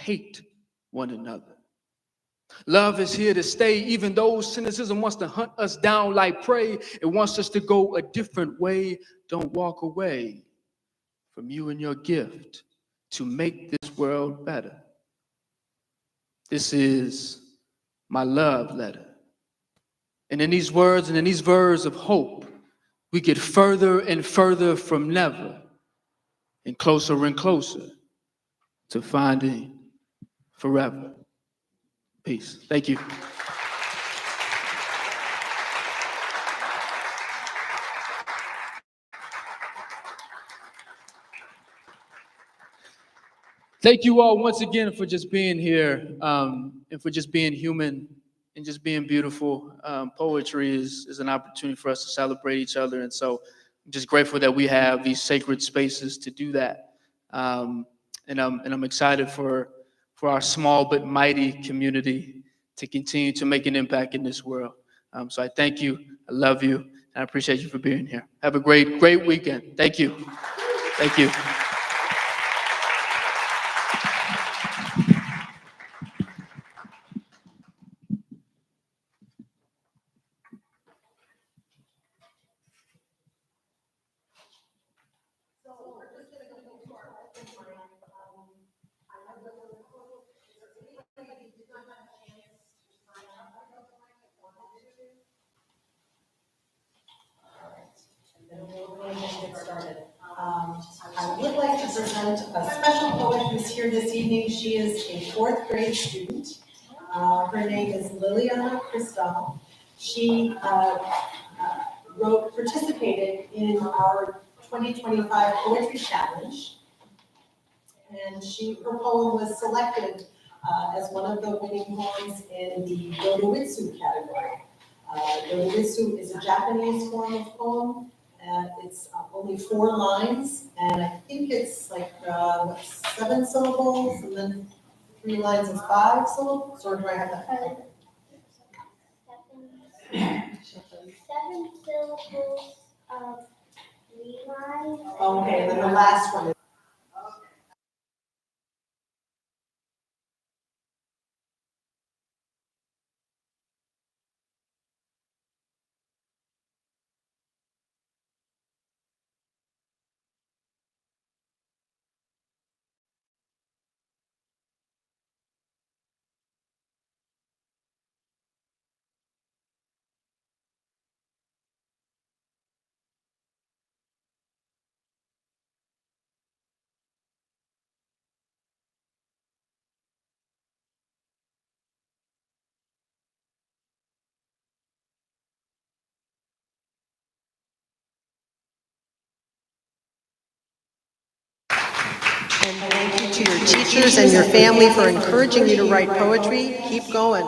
hate one another. Love is here to stay, even though cynicism wants to hunt us down like prey. It wants us to go a different way. Don't walk away from you and your gift to make this world better. This is my love letter. And in these words and in these verbs of hope, we get further and further from never and closer to finding forever. Peace. Thank you. Thank you all once again for just being here and for just being human and just being beautiful. Poetry is an opportunity for us to celebrate each other. And so I'm just grateful that we have these sacred spaces to do that. And I'm excited for our small but mighty community to continue to make an impact in this world. So I thank you. I love you. And I appreciate you for being here. Have a great weekend. Thank you. Thank you. Get started. I would like to present a special poet who's here this evening. She is a fourth grade student. Her name is Liliana Cristal. She participated in our 2025 Poetry Challenge. And her poem was selected as one of the winning poems in the Dodoitsu category. Dodoitsu is a Japanese form of poem. It's only 4 lines, and I think it's like 7 syllables, and then 3 lines is 5 syllables, or do I have that? 7 syllables of 3 lines. Okay, and then the last one is. And thank you to your teachers and your family for encouraging you to write poetry. Keep going.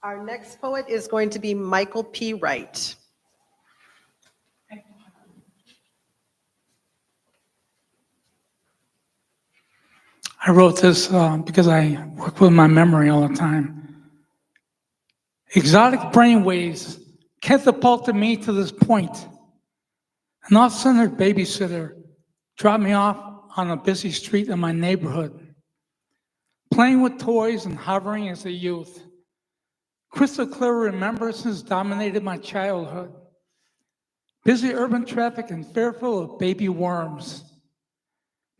Our next poet is going to be Michael P. Wright. I wrote this because I work with my memory all the time. Exotic brainwaves catapulted me to this point. An off-centered babysitter dropped me off on a busy street in my neighborhood. Playing with toys and hovering as a youth. Crystal clear remembrances dominated my childhood. Busy urban traffic and fearful of baby worms.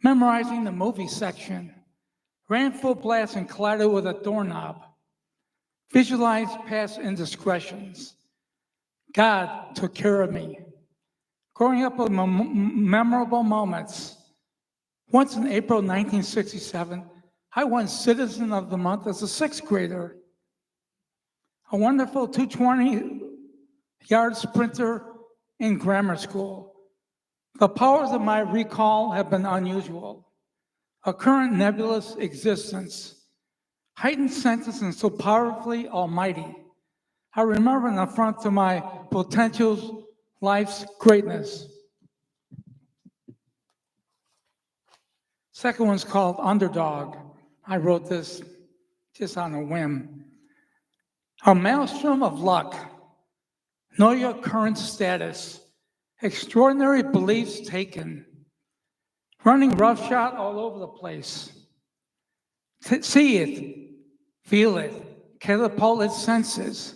Memorizing the movie section. Ran full blast and collided with a doorknob. Visualized past indiscretions. God took care of me. Growing up with memorable moments. Once in April 1967, I won Citizen of the Month as a 6th grader. A wonderful 220-yard sprinter in grammar school. The powers of my recall have been unusual. A current nebulous existence. Heightened senses and so powerfully almighty. I remember an affront to my potential life's greatness. Second one's called Underdog. I wrote this just on a whim. A maelstrom of luck Know your current status. Extraordinary beliefs taken. Running roughshod all over the place. See it, feel it, catapult its senses.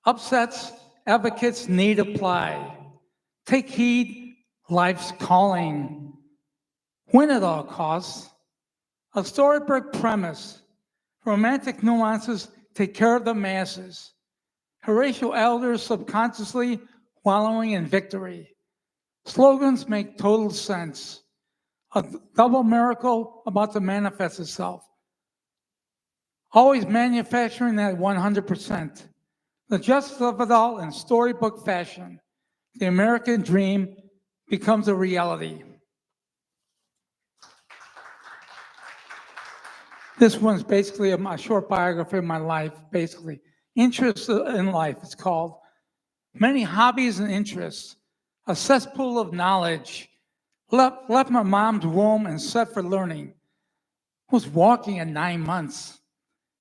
Upsets, advocates need apply. Take heed, life's calling. Win at all costs. A storybook premise. Romantic nuances take care of the masses. Horatio elders subconsciously wallowing in victory. Slogans make total sense. A double miracle about to manifest itself. Always manufacturing at 100%. The justice of it all in storybook fashion. The American dream becomes a reality. This one's basically a short biography of my life, basically. Interests in life, it's called. Many hobbies and interests. A cesspool of knowledge. Left my mom's womb and set for learning. Was walking at 9 months.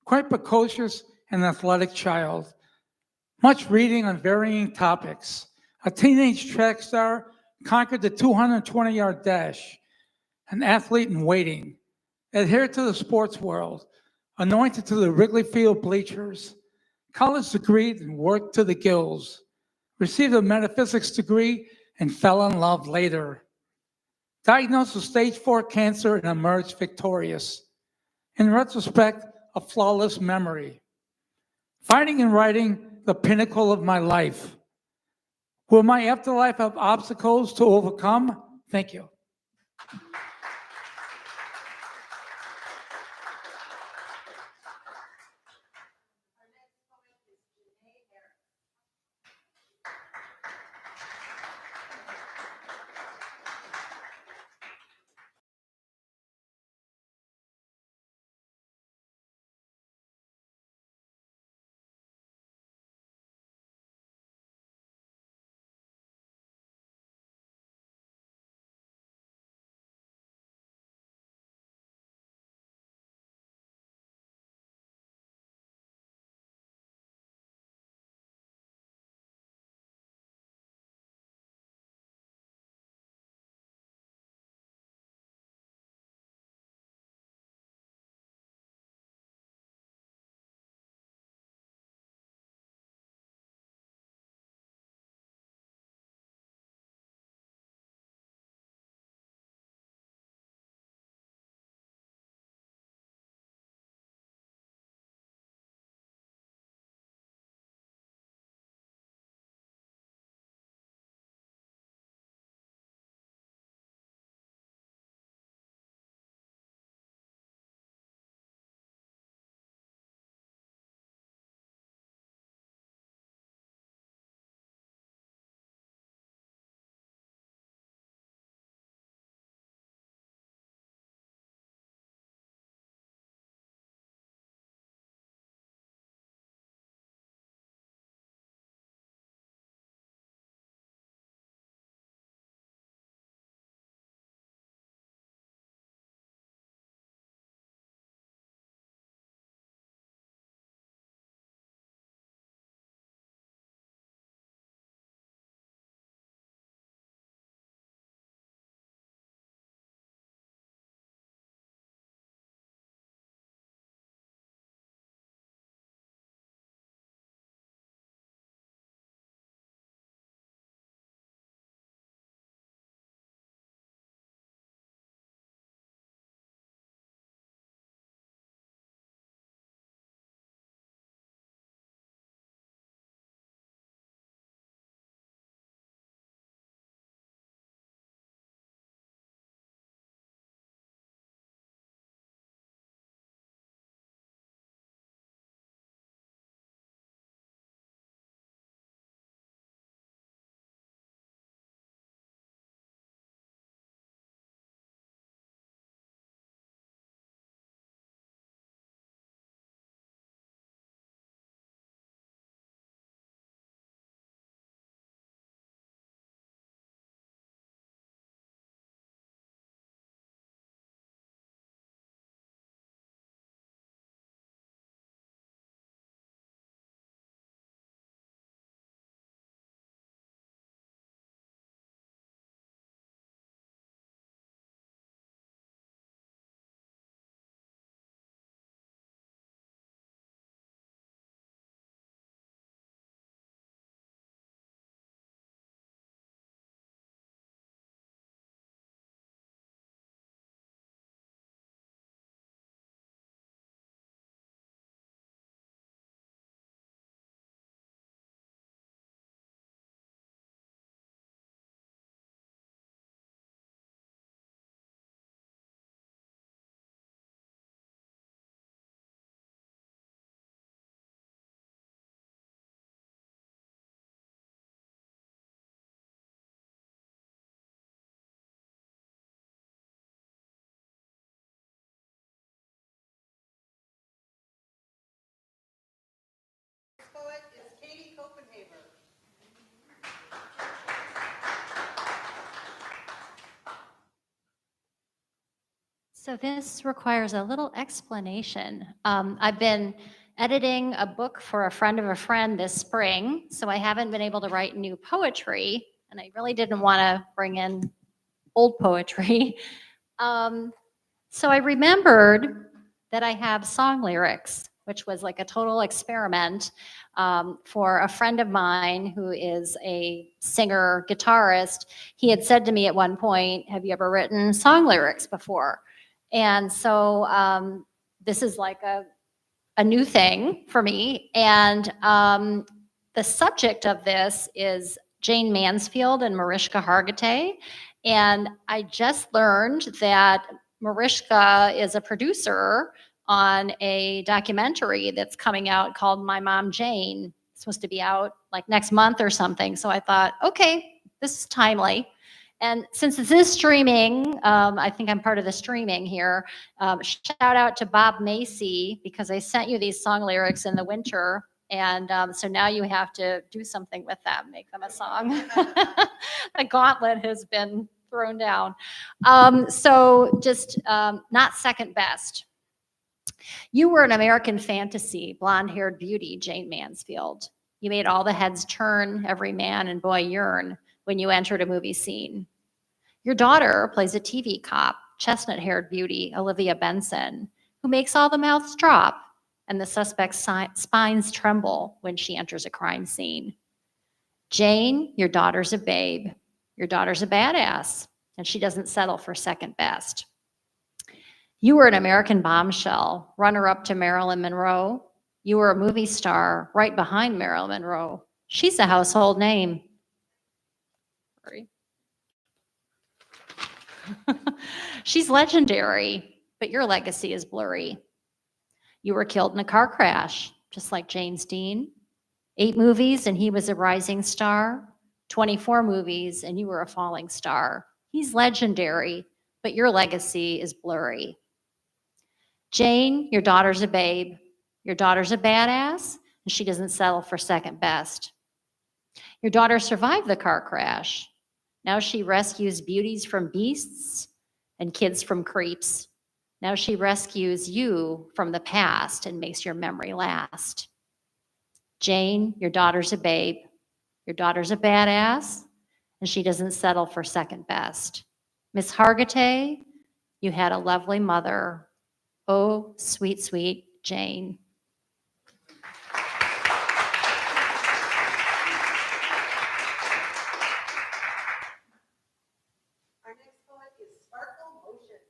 Quite precocious and athletic child. Much reading on varying topics. A teenage track star, conquered the 220-yard dash. An athlete in waiting. Adhered to the sports world. Anointed to the Wrigley Field bleachers. College degree and worked to the gills. Received a metaphysics degree and fell in love later. Diagnosed with stage 4 cancer and emerged victorious. In retrospect, a flawless memory. Finding and writing the pinnacle of my life. Will my afterlife have obstacles to overcome? Thank you. So this requires a little explanation. I've been editing a book for a friend of a friend this spring, so I haven't been able to write new poetry, and I really didn't want to bring in old poetry. So I remembered that I have song lyrics, which was like a total experiment for a friend of mine who is a singer, guitarist. He had said to me at one point, "Have you ever written song lyrics before?" And so this is like a new thing for me. And the subject of this is Jane Mansfield and Mariska Hargitay. And I just learned that Mariska is a producer on a documentary that's coming out called My Mom Jane. It's supposed to be out like next month or something. So I thought, okay, this is timely. And since this is streaming, I think I'm part of the streaming here. Shout out to Bob Macy because I sent you these song lyrics in the winter. And so now you have to do something with them, make them a song. The gauntlet has been thrown down. So just not second best. You were an American fantasy, blonde-haired beauty, Jane Mansfield. You made all the heads turn, every man and boy yearn when you entered a movie scene. Your daughter plays a TV cop, chestnut-haired beauty, Olivia Benson, who makes all the mouths drop and the suspect's spines tremble when she enters a crime scene. Jane, your daughter's a babe. Your daughter's a badass, and she doesn't settle for second best. You were an American bombshell, runner-up to Marilyn Monroe. You were a movie star right behind Marilyn Monroe. She's a household name. Sorry. She's legendary, but your legacy is blurry. You were killed in a car crash, just like James Dean. 8 movies and he was a rising star. 24 movies and you were a falling star. He's legendary, but your legacy is blurry. Jane, your daughter's a babe. Your daughter's a badass, and she doesn't settle for second best. Your daughter survived the car crash. Now she rescues beauties from beasts and kids from creeps. Now she rescues you from the past and makes your memory last. Jane, your daughter's a babe. Your daughter's a badass, and she doesn't settle for second best. Miss Hargitay, you had a lovely mother. Oh, sweet, sweet Jane. Our next poet is Sparkle Motion.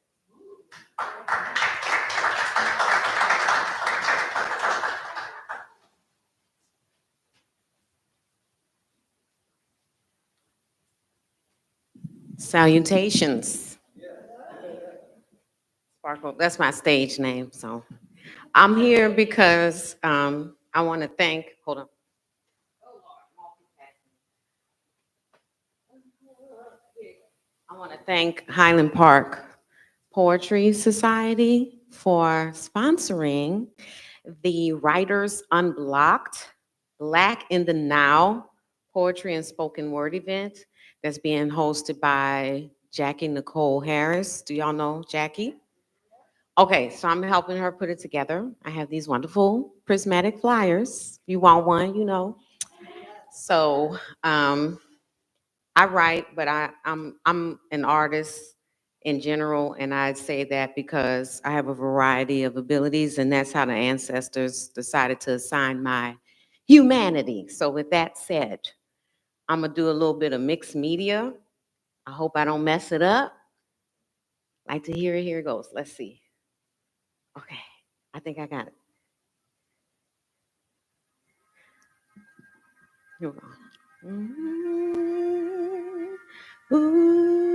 Salutations. Sparkle, that's my stage name. So I'm here because I want to thank, hold on. I want to thank Highland Park Poetry Society for sponsoring the Writers Unblocked Black in the Now Poetry and Spoken Word event that's being hosted by Jackie Nicole Harris. Do y'all know Jackie? Okay, so I'm helping her put it together. I have these wonderful prismatic flyers. You want one, you know. So I write, but I'm an artist in general, and I'd say that because I have a variety of abilities, and that's how the ancestors decided to assign my humanity. So with that said, I'm gonna do a little bit of mixed media. I hope I don't mess it up. Like to hear it, here it goes. Let's see. Okay, I think I got it. Here we go. Ooh,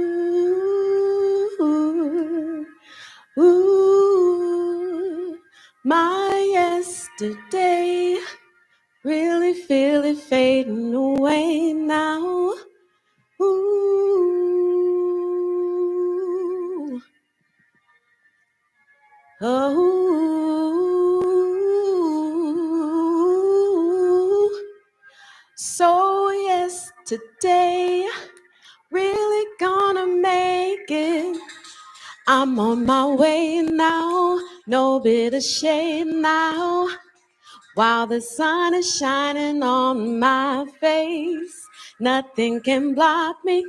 ooh, my yesterday really feel it fading away now. Ooh, oh, I'm on my way now, no bit of shade now. While the sun is shining on my face, nothing can block me,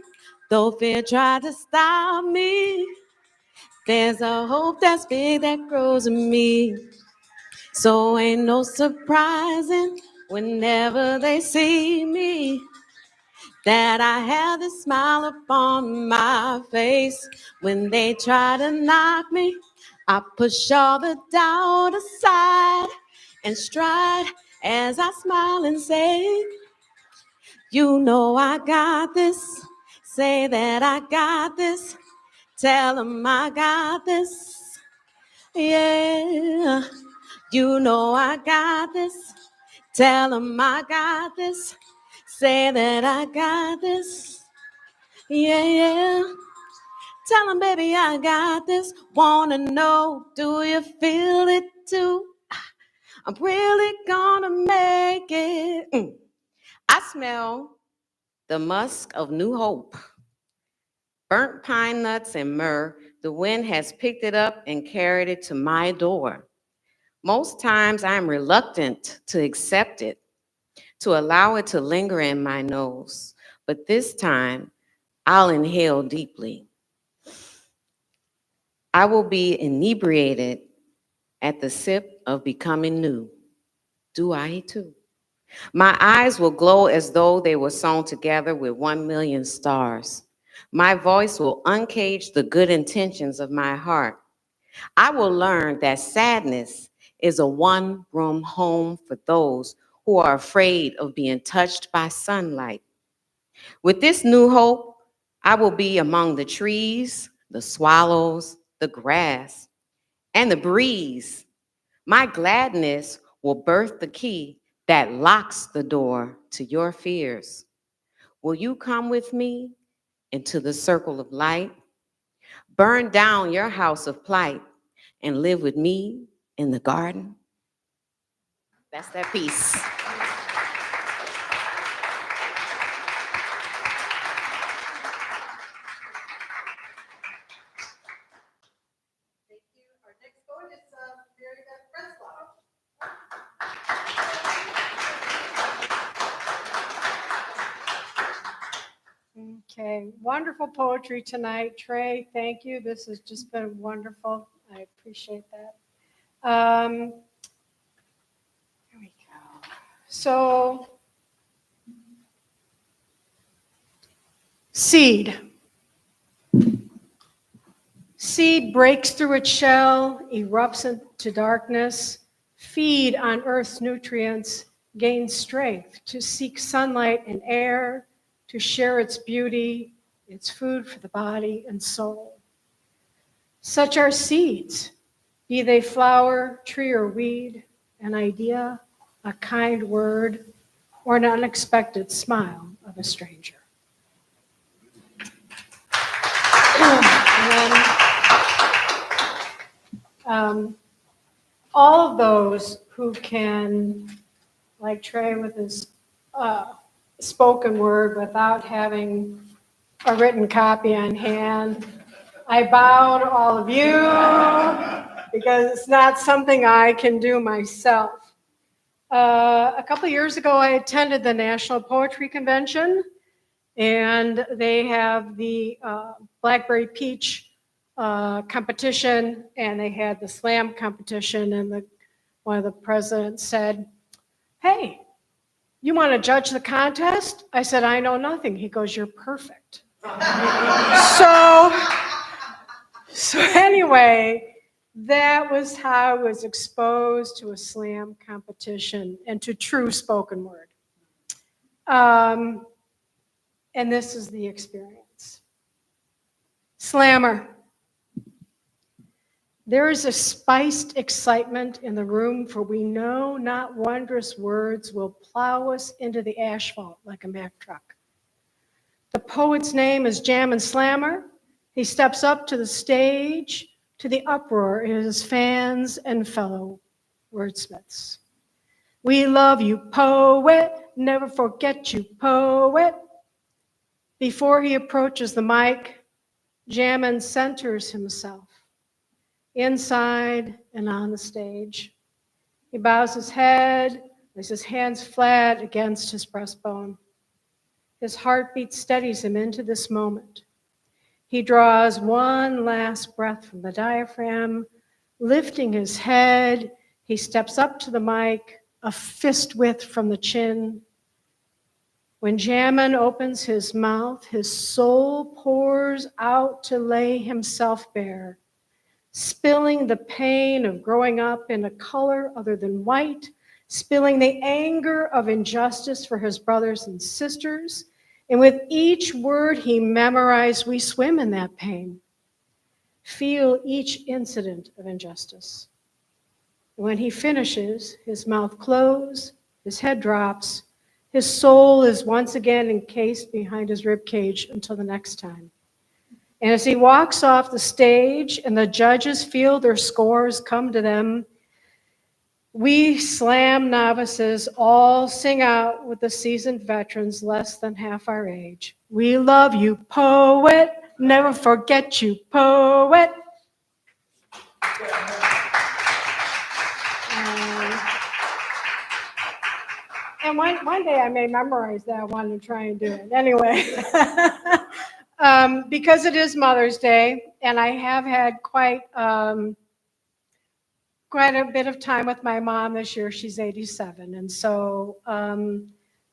though fear tried to stop me. There's a hope that's big that grows in me. So ain't no surprising whenever they see me that I have this smile upon my face. When they try to knock me, I push all the doubt aside and stride as I smile and say, you know I got this. Say that I got this. Tell them I got this. Yeah, you know I got this. Tell them I got this. Say that I got this. Yeah, yeah. Tell them, baby, I got this. Wanna know, do you feel it too? I'm really gonna make it. I smell the musk of new hope. Burnt pine nuts and myrrh, the wind has picked it up and carried it to my door. Most times I'm reluctant to accept it, to allow it to linger in my nose. But this time, I'll inhale deeply. I will be inebriated at the sip of becoming new. Do I too? My eyes will glow as though they were sewn together with 1,000,000 stars. My voice will uncage the good intentions of my heart. I will learn that sadness is a one-room home for those who are afraid of being touched by sunlight. With this new hope, I will be among the trees, the swallows, the grass, and the breeze. My gladness will birth the key that locks the door to your fears. Will you come with me into the circle of light? Burn down your house of plight and live with me in the garden? That's that piece. Thank you. Our next poet is Mary Beth Breslauer. Okay, wonderful poetry tonight. Trey, thank you. This has just been wonderful. I appreciate that. Here we go. So, seed. Seed breaks through its shell, erupts into darkness, feed on earth's nutrients, gains strength to seek sunlight and air, to share its beauty, its food for the body and soul. Such are seeds, be they flower, tree, or weed, an idea, a kind word, or an unexpected smile of a stranger. And then, all of those who can, like Trey with his spoken word without having a written copy on hand, I bow to all of you because it's not something I can do myself. A couple of years ago, I attended the National Poetry Convention, and they have the Blackberry Peach competition, and they had the slam competition, and one of the presidents said, "Hey, you want to judge the contest?" I said, "I know nothing." He goes, "You're perfect." So anyway, that was how I was exposed to a slam competition and to true spoken word. And this is the experience. Slammer. There is a spiced excitement in the room, for we know not wondrous words will plow us into the asphalt like a Mack truck. The poet's name is Jammin' Slammer. He steps up to the stage, to the uproar of his fans and fellow wordsmiths. We love you, poet, never forget you, poet. Before he approaches the mic, Jammin centers himself inside and on the stage. He bows his head, lays his hands flat against his breastbone. His heartbeat steadies him into this moment. He draws one last breath from the diaphragm, lifting his head. He steps up to the mic, a fist width from the chin. When Jammin opens his mouth, his soul pours out to lay himself bare, spilling the pain of growing up in a color other than white, spilling the anger of injustice for his brothers and sisters. And with each word he memorized, we swim in that pain, feel each incident of injustice. When he finishes, his mouth closes, his head drops, his soul is once again encased behind his rib cage until the next time. And as he walks off the stage and the judges feel their scores come to them, we slam novices all sing out with the seasoned veterans less than half our age. We love you, poet, never forget you, poet. And one day I may memorize that one and try and do it. Anyway, because it is Mother's Day, and I have had quite a bit of time with my mom this year. She's 87. And so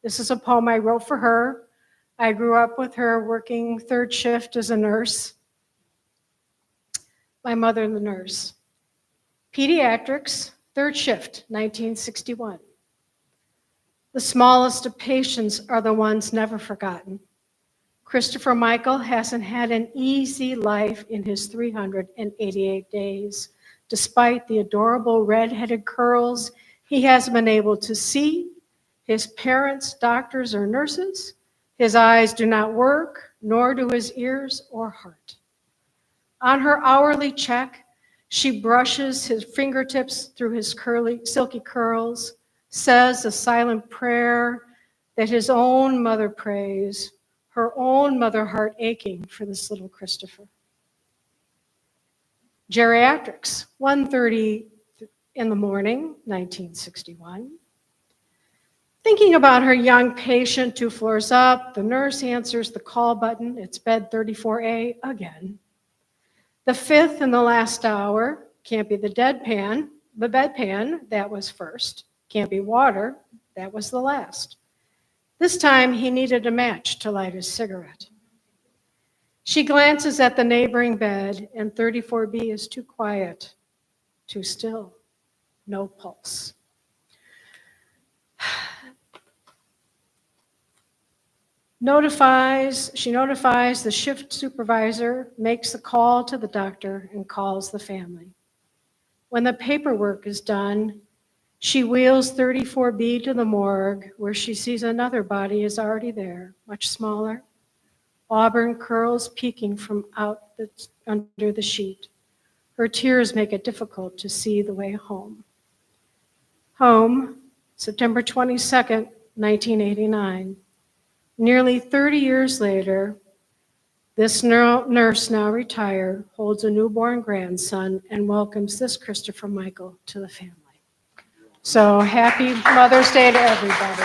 this is a poem I wrote for her. I grew up with her working third shift as a nurse. My mother, the nurse. Pediatrics, third shift, 1961. The smallest of patients are the ones never forgotten. Christopher Michael hasn't had an easy life in his 388 days. Despite the adorable red-headed curls, he hasn't been able to see. His parents, doctors, or nurses. His eyes do not work, nor do his ears or heart. On her hourly check, she brushes his fingertips through his curly, silky curls, says a silent prayer that his own mother prays, her own mother heart aching for this little Christopher. Geriatrics, 1:30 in the morning, 1961. Thinking about her young patient 2 floors up, the nurse answers the call button. It's bed 34A again. The fifth and the last hour, can't be the bedpan, that was first. Can't be water, that was the last. This time he needed a match to light his cigarette. She glances at the neighboring bed, and 34B is too quiet, too still, no pulse. She notifies the shift supervisor, makes the call to the doctor, and calls the family. When the paperwork is done, she wheels 34B to the morgue, where she sees another body is already there, much smaller, auburn curls peeking from under the sheet. Her tears make it difficult to see the way home. Home, September 22nd, 1989. Nearly 30 years later, this nurse, now retired, holds a newborn grandson and welcomes this Christopher Michael to the family. So happy Mother's Day to everybody.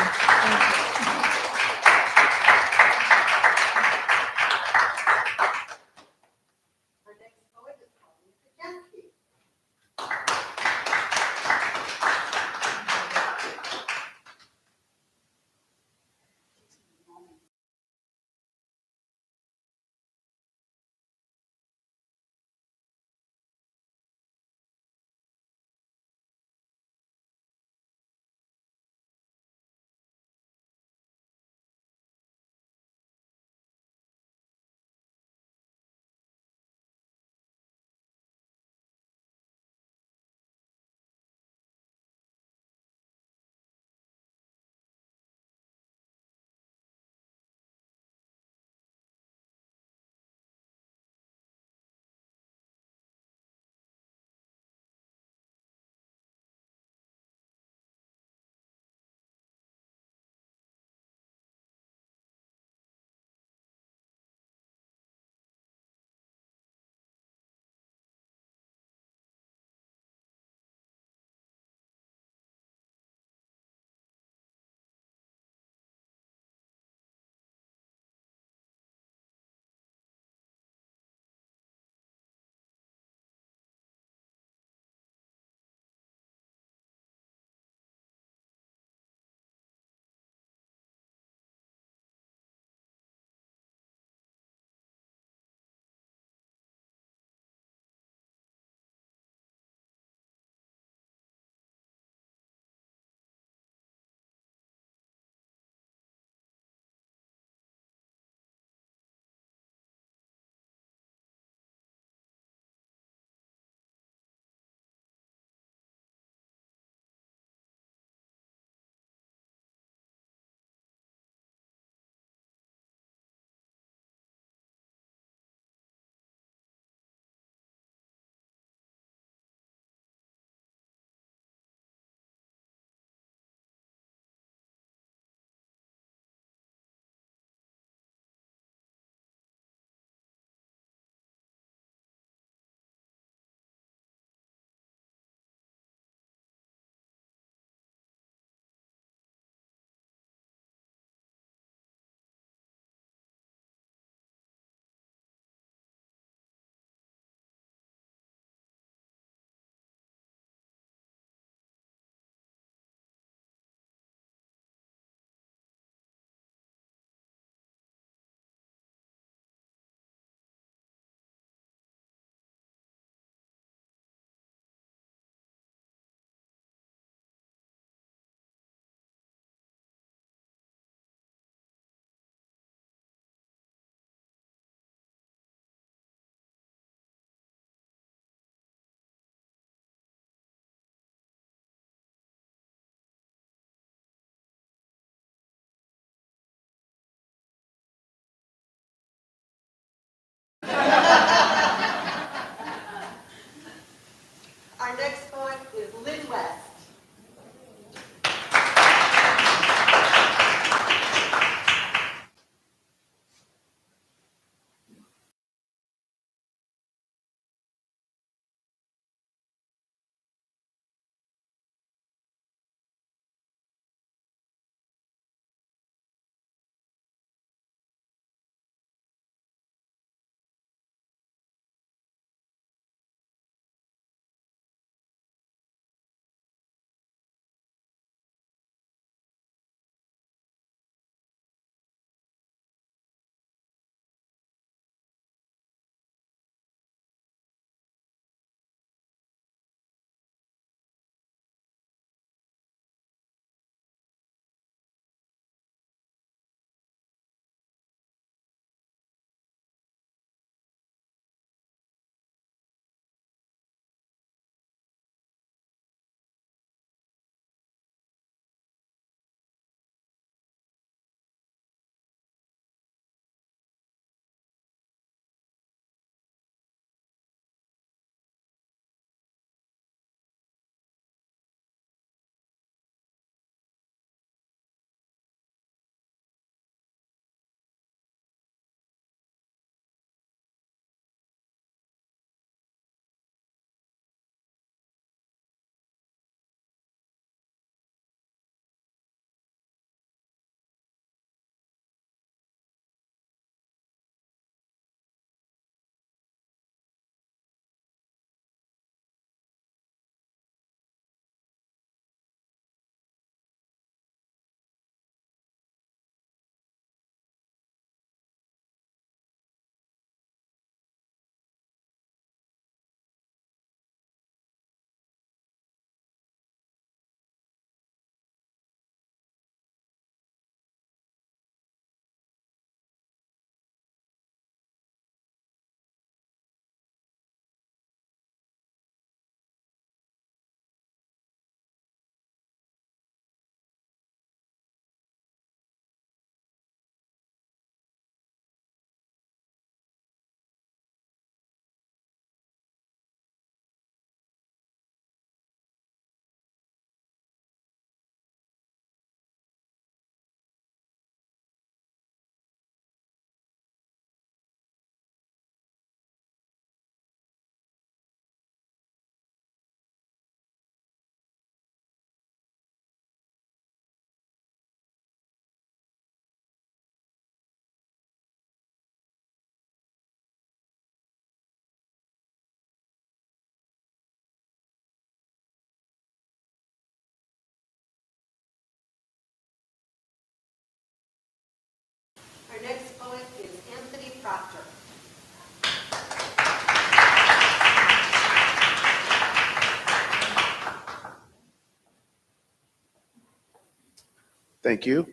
Thank you.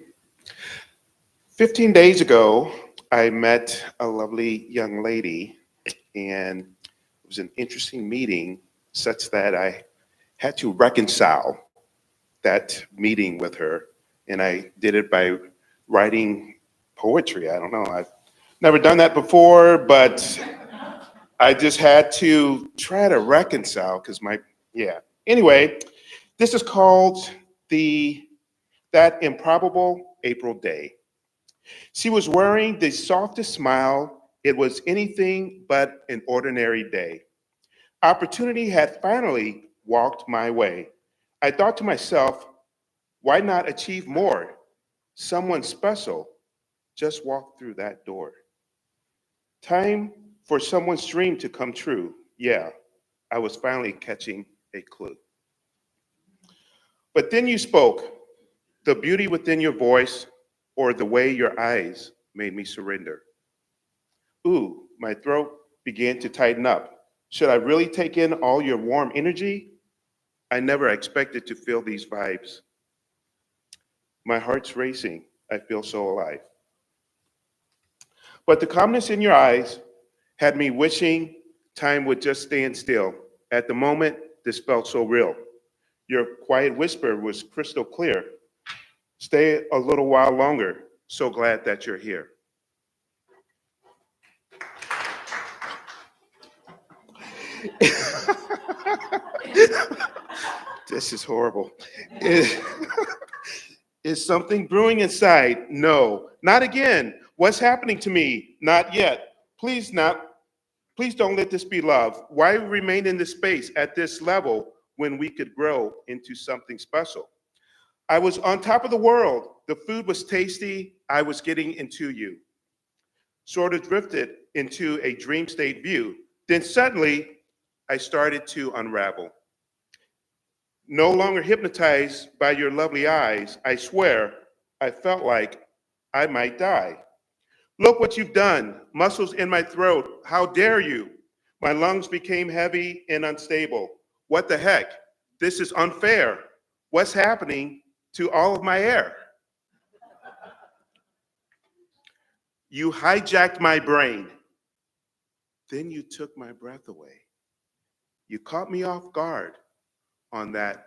15 days ago, I met a lovely young lady, and it was an interesting meeting such that I had to reconcile that meeting with her, and I did it by writing poetry. I don't know, I've never done that before, but I just had to try to reconcile because yeah. Anyway, this is called That Improbable April Day. She was wearing the softest smile. It was anything but an ordinary day. Opportunity had finally walked my way. I thought to myself, why not achieve more? Someone special just walked through that door. Time for someone's dream to come true. Yeah, I was finally catching a clue. But then you spoke, the beauty within your voice or the way your eyes made me surrender. Ooh, my throat began to tighten up. Should I really take in all your warm energy? I never expected to feel these vibes. My heart's racing. I feel so alive. But the calmness in your eyes had me wishing time would just stand still. At the moment, this felt so real. Your quiet whisper was crystal clear. Stay a little while longer. So glad that you're here. This is horrible. Is, is something brewing inside? No, not again. What's happening to me? Not yet. Please don't let this be love. Why remain in this space at this level when we could grow into something special? I was on top of the world. The food was tasty. I was getting into you. Sort of drifted into a dream state view. Then suddenly, I started to unravel. No longer hypnotized by your lovely eyes, I swear, I felt like I might die. Look what you've done. Muscles in my throat. How dare you? My lungs became heavy and unstable. What the heck? This is unfair. What's happening to all of my air? You hijacked my brain. Then you took my breath away. You caught me off guard on that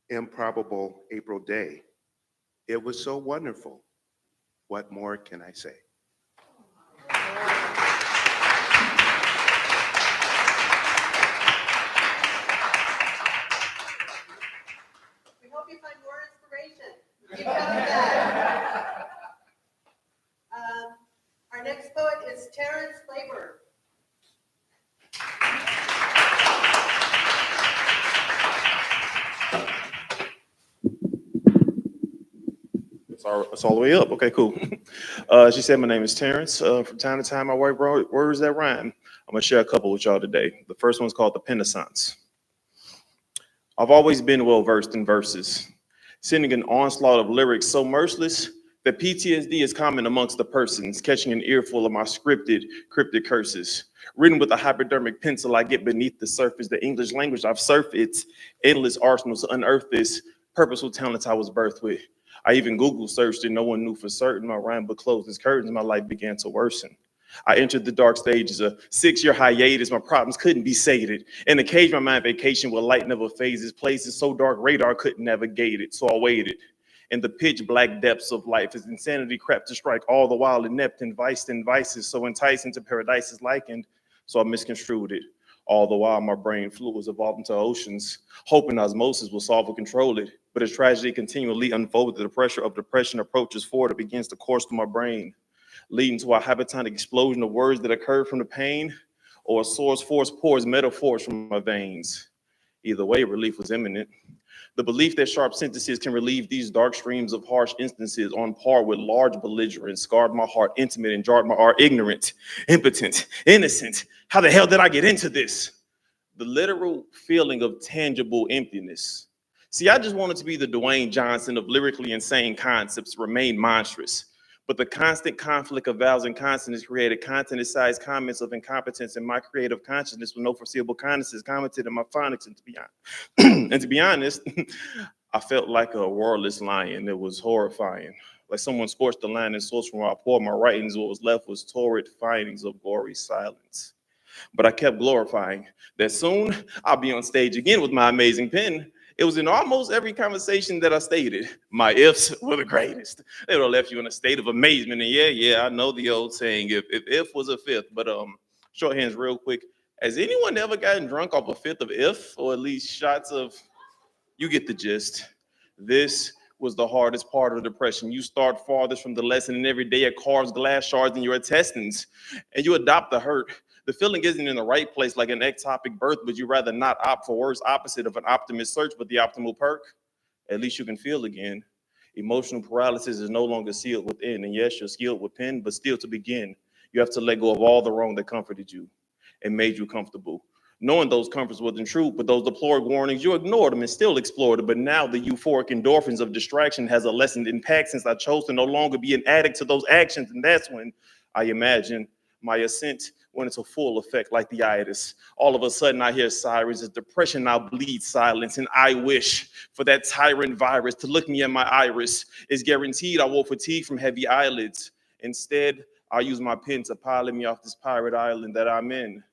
improbable April day. It was so wonderful. What more can I say? We hope you find more inspiration. Keep coming back. Our next poet is Terrence Labor. It's all the way up. Okay, cool. She said, my name is Terrence. From time to time, I write words that rhyme. I'm going to share a couple with y'all today. The first one's called the Penitence. I've always been well-versed in verses, sending an onslaught of lyrics so merciless that PTSD is common amongst the persons, catching an earful of my scripted, cryptic curses. Written with a hypodermic pencil, I get beneath the surface, the English language I've surfed its endless arsenals to unearth this purposeful talents I was birthed with. I even Google searched and no one knew for certain. My rhyme but closed its curtains, my life began to worsen. I entered the dark stages, a 6-year hiatus. My problems couldn't be sated. In a cage, my mind vacation where light never phases. Places so dark, radar couldn't navigate it. So I waited in the pitch black depths of life as insanity crept to strike, all the while inept and viced in vices so enticing to paradise is likened. So I misconstrued it. All the while, my brain fluids evolved into oceans, hoping osmosis will solve or control it. But as tragedy continually unfolded, the pressure of depression approaches forward, it begins to course through my brain, leading to a hypertonic explosion of words that occurred from the pain, or a source force pours metaphors from my veins. Either way, relief was imminent. The belief that sharp sentences can relieve these dark streams of harsh instances on par with large belligerence scarred my heart intimate and jarred my art ignorant, impotent, innocent. How the hell did I get into this? The literal feeling of tangible emptiness. See, I just wanted to be the Dwayne Johnson of lyrically insane concepts, remain monstrous. But the constant conflict of vowels and consonants created content-sized comments of incompetence, and my creative consciousness with no foreseeable kindnesses commented in my phonics. And to be honest, I felt like a roarless lion. It was horrifying. Like someone scorched the line and source from where I poured my writings. What was left was torrid findings of gory silence. But I kept glorifying that soon I'll be on stage again with my amazing pen. It was in almost every conversation that I stated. My ifs were the greatest. They would have left you in a state of amazement. And yeah, I know the old saying, if was a fifth. But short hands real quick. Has anyone ever gotten drunk off a fifth of if, or at least shots of, you get the gist. This was the hardest part of depression. You start farthest from the lesson, and every day it carves glass shards in your intestines, and you adopt the hurt. The feeling isn't in the right place like an ectopic birth, but you rather not opt for words opposite of an optimist search, but the optimal perk. At least you can feel again. Emotional paralysis is no longer sealed within, and yes, you're skilled with pen, but still to begin, you have to let go of all the wrong that comforted you and made you comfortable. Knowing those comforts wasn't true, but those deplored warnings, you ignored them and still explored it. But now the euphoric endorphins of distraction has a lessened impact since I chose to no longer be an addict to those actions. And that's when I imagine my ascent went into full effect like the itis. All of a sudden I hear sirens as depression now bleeds silence. And I wish for that tyrant virus to look me in my iris. It's guaranteed I will fatigue from heavy eyelids. Instead, I'll use my pen to pilot me off this pirate island that I'm in.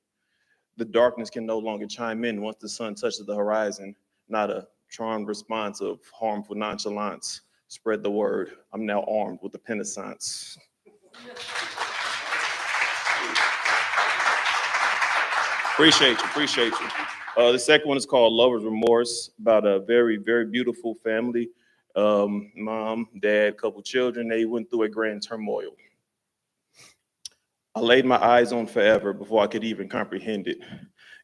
The darkness can no longer chime in once the sun touches the horizon, not a charmed response of harmful nonchalance. Spread the word. I'm now armed with the pen of science. Appreciate you. The second one is called Lover's Remorse, about a very, very beautiful family. Mom, dad, couple children, they went through a grand turmoil. I laid my eyes on forever before I could even comprehend it.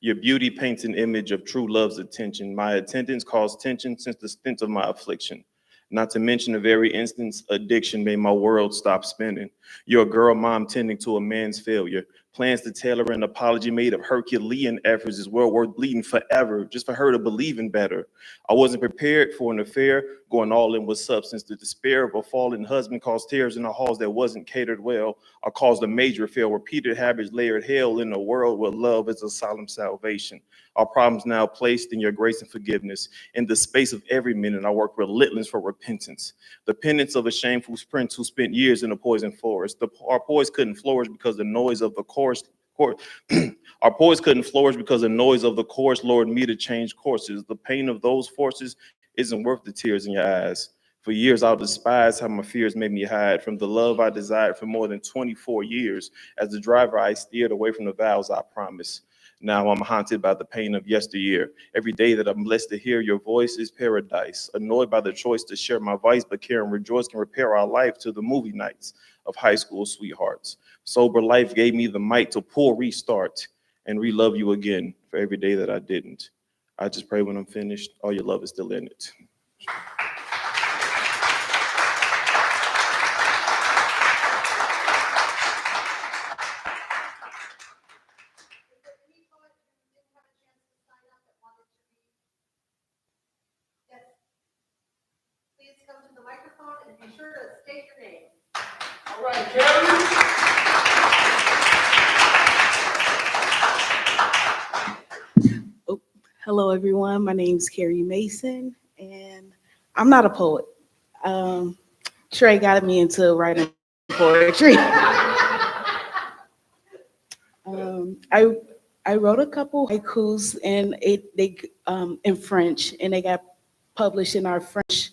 Your beauty paints an image of true love's attention. My attendance caused tension since the stint of my affliction. Not to mention the very instance addiction made my world stop spinning. You're a girl mom tending to a man's failure. Plans to tailor an apology made of Herculean efforts is well worth bleeding forever just for her to believe in better. I wasn't prepared for an affair, going all in with substance. The despair of a fallen husband caused tears in the halls that wasn't catered well. I caused a major fail. Repeated habits layered hell in a world where love is a solemn salvation. Our problems now placed in your grace and forgiveness. In the space of every minute, I work relentless for repentance. The penance of a shameful prince who spent years in a poison forest. Our poise couldn't flourish because the noise of the chorus. Our poise couldn't flourish because the noise of the chorus lured me to change courses. The pain of those forces isn't worth the tears in your eyes. For years, I'll despise how my fears made me hide from the love I desired for more than 24 years. As the driver, I steered away from the vows I promised. Now I'm haunted by the pain of yesteryear. Every day that I'm blessed to hear your voice is paradise. Annoyed by the choice to share my vice, but care and rejoice can repair our life to the movie nights of high school sweethearts. Sober life gave me the might to pull restart and re-love you again for every day that I didn't. I just pray when I'm finished, all your love is still in it. Please come to the microphone and be sure to state your name. All right, Carrie. Hello, everyone. My name is Carrie Mason, and I'm not a poet. Trey got me into writing poetry. I wrote a couple haikus, and they in French, and they got published in our French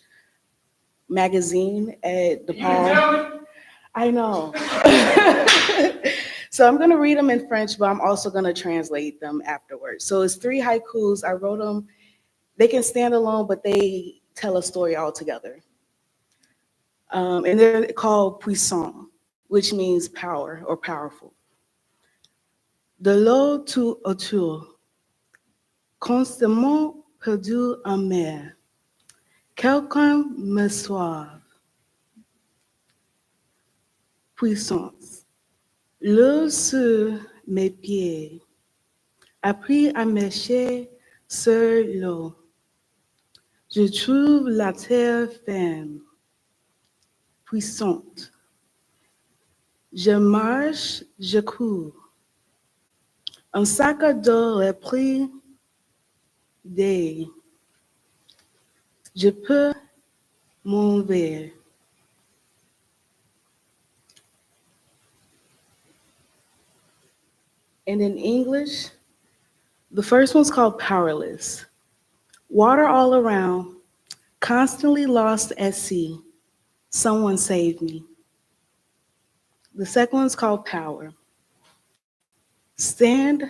magazine at DePaul. I know. So I'm going to read them in French, but I'm also going to translate them afterwards. So it's 3 haikus. I wrote them. They can stand alone, but they tell a story altogether. And they're called puissant, which means power or powerful. De l'eau tout autour, constamment perdu en mer. Quelqu'un me sauve. Puissance. L'eau sur mes pieds, appris à marcher sur l'eau. Je trouve la terre ferme, puissante. Je marche, je cours. Un sac à dos est pris d'eau. Je peux m'en vais. And in English, the first one's called Powerless. Water all around, constantly lost at sea. Someone save me. The second one's called Power. Stand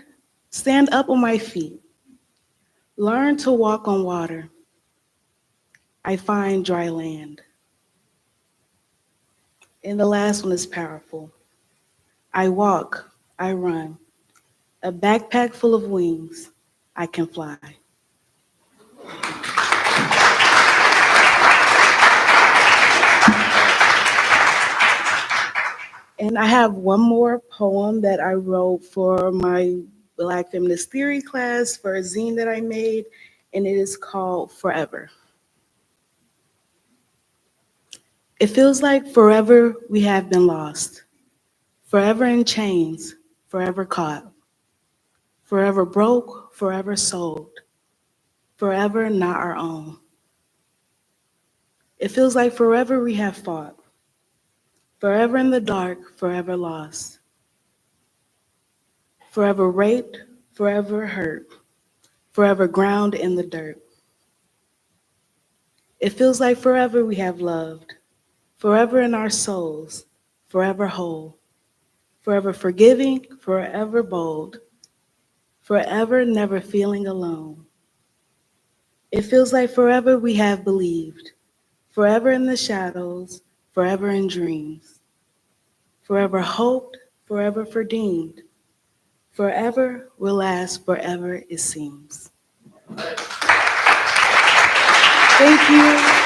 up on my feet. Learn to walk on water. I find dry land. And the last one is powerful. I walk, I run. A backpack full of wings, I can fly. And I have one more poem that I wrote for my Black Feminist Theory class for a zine that I made, and it is called Forever. It feels like forever we have been lost, forever in chains, forever caught, forever broke, forever sold, forever not our own. It feels like forever we have fought, forever in the dark, forever lost, forever raped, forever hurt, forever ground in the dirt. It feels like forever we have loved, forever in our souls, forever whole, forever forgiving, forever bold, forever never feeling alone. It feels like forever we have believed, forever in the shadows, forever in dreams, forever hoped, forever redeemed, forever will last forever it seems. Thank you.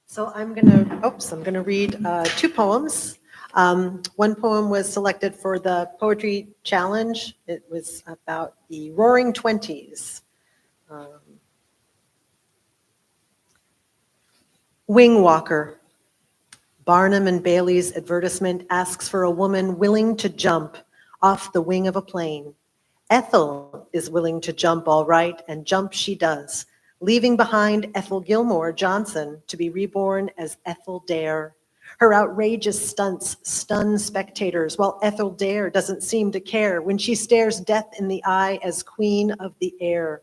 So I'm gonna read two poems. One poem was selected for the Poetry Challenge. It was about the Roaring Twenties. Wing Walker. Barnum and Bailey's advertisement asks for a woman willing to jump off the wing of a plane. Ethel is willing to jump all right, and jump she does, leaving behind Ethel Gilmore Johnson to be reborn as Ethel Dare. Her outrageous stunts stun spectators, while Ethel Dare doesn't seem to care when she stares death in the eye as queen of the air.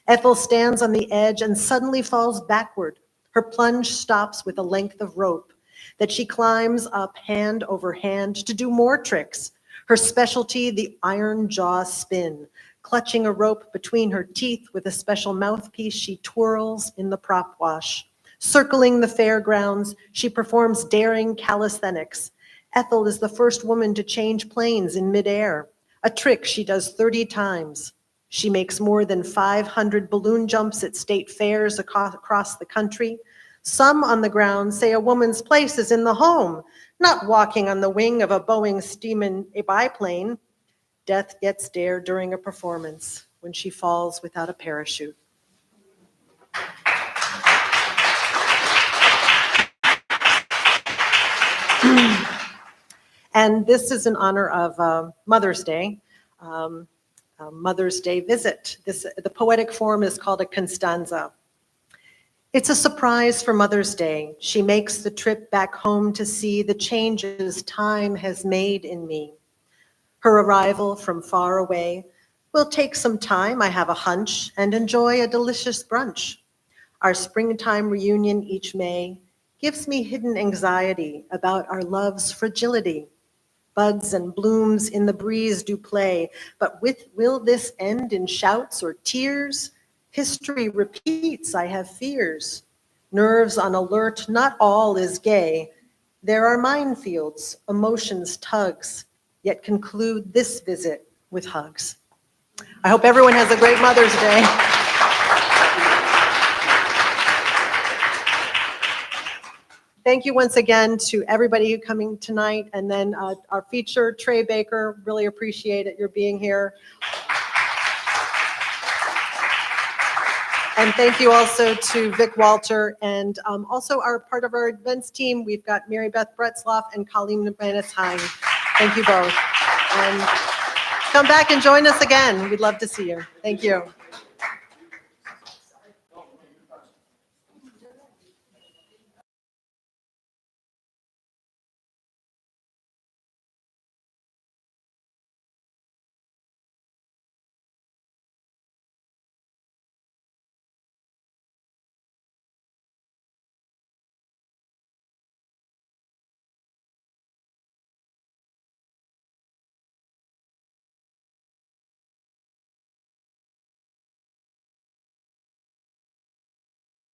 Ethel stands on the edge and suddenly falls backward. Her plunge stops with a length of rope that she climbs up hand over hand to do more tricks. Her specialty, the iron jaw spin. Clutching a rope between her teeth with a special mouthpiece, she twirls in the prop wash. Circling the fairgrounds, she performs daring calisthenics. Ethel is the first woman to change planes in midair, a trick she does 30 times. She makes more than 500 balloon jumps at state fairs across the country. Some on the ground say a woman's place is in the home, not walking on the wing of a Boeing steaming biplane. Death gets Dare during a performance when she falls without a parachute. And this is in honor of Mother's Day, Mother's Day visit. The poetic form is called a constanza. It's a surprise for Mother's Day. She makes the trip back home to see the changes time has made in me. Her arrival from far away will take some time, I have a hunch, and enjoy a delicious brunch. Our springtime reunion each May gives me hidden anxiety about our love's fragility. Buds and blooms in the breeze do play, but will this end in shouts or tears? History repeats, I have fears. Nerves on alert, not all is gay. There are minefields, emotions tugs, yet conclude this visit with hugs. I hope everyone has a great Mother's Day. Thank you once again to everybody coming tonight, and then our feature, Trey Baker, really appreciate it, your being here. And thank you also to Vic Walter and also our part of our events team. We've got Mary Beth Bretzloff and Colleen Banettheim. Thank you both. And come back and join us again. We'd love to see you. Thank you.